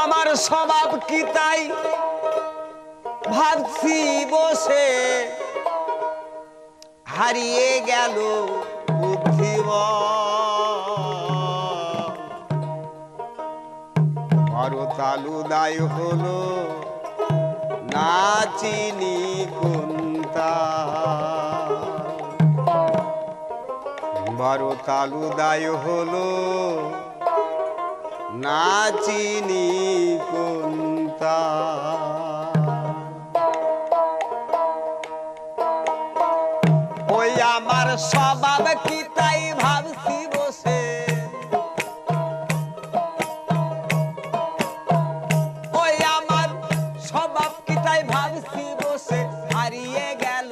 আমার স্বভাব কি তাই ভাবছি বসে হারিয়ে গেল বুদ্ধিবল করতালু দায় হলো না চিনি কোনটা করতালু দায় হলো না চিনি কোনটা ওই আমার স্বভাব কি তাই ভাবছি বসে ওই আমার স্বভাব কি তাই ভাবছি বসে হারিয়ে গেল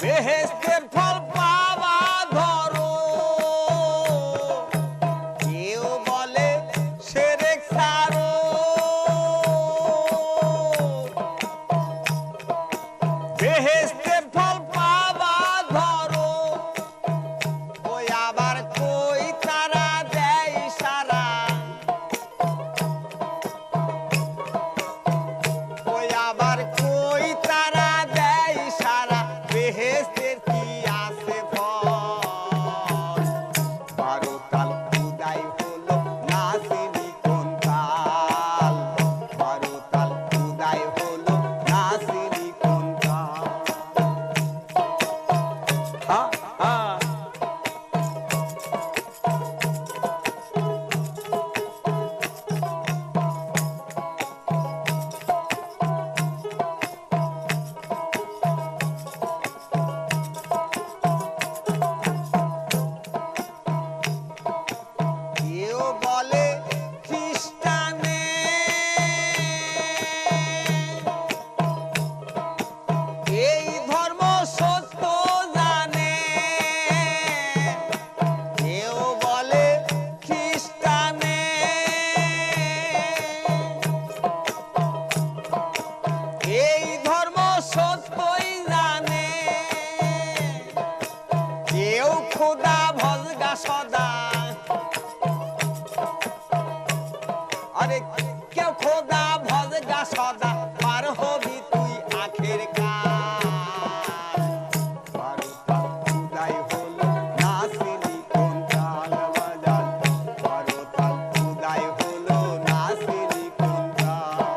বেহেশতের ফল পাওয়া ধরো কেউ বলে শিরক ছাড়ো বেহেশতের ফল পাওয়া ধরো ওই আবার কই তারা দেয় সারা ওই আবার কই তারা দেয় সারা বেহেশতের কি আছে ফল বারো তাল খুদাই হলো না চিনি কোন তাল বারো তাল খুদাই হলো না চিনি কোন তাল খোদা ভজগা সদা আরে কেউ খোদা ভজগা সদা পার হবি তুই আখের কাল বারো তাল খুদাই হলো না চিনি কোন তাল বাজার বারো তাল খুদাই হলো না চিনি কোন তাল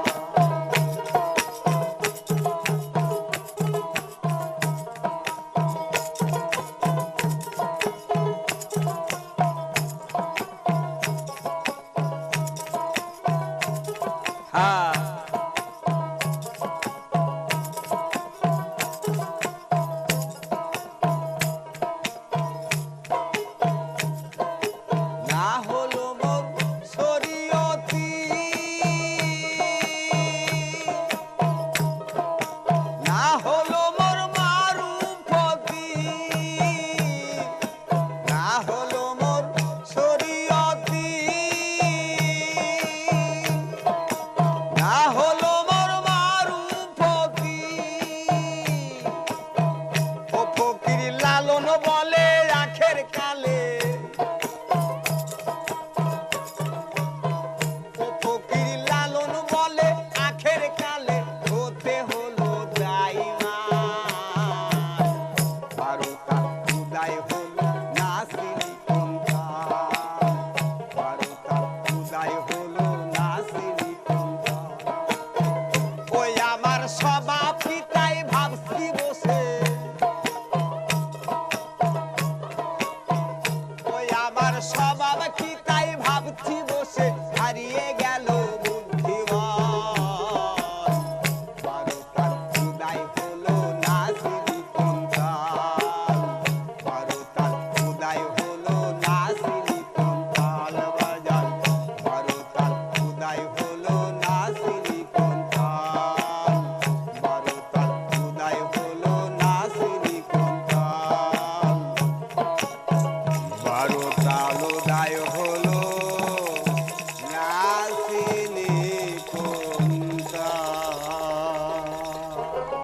না হলো মোর শরীয়তি না হলো মোর মারুফতি না হলো মোর শরীয়তি না হলো মোর মারুফতি ও ফকির লালন বলে আখের কালে ও ফকির লালন বলে আখের কালে হতে হলো দাইমা বারো তাল খুদাই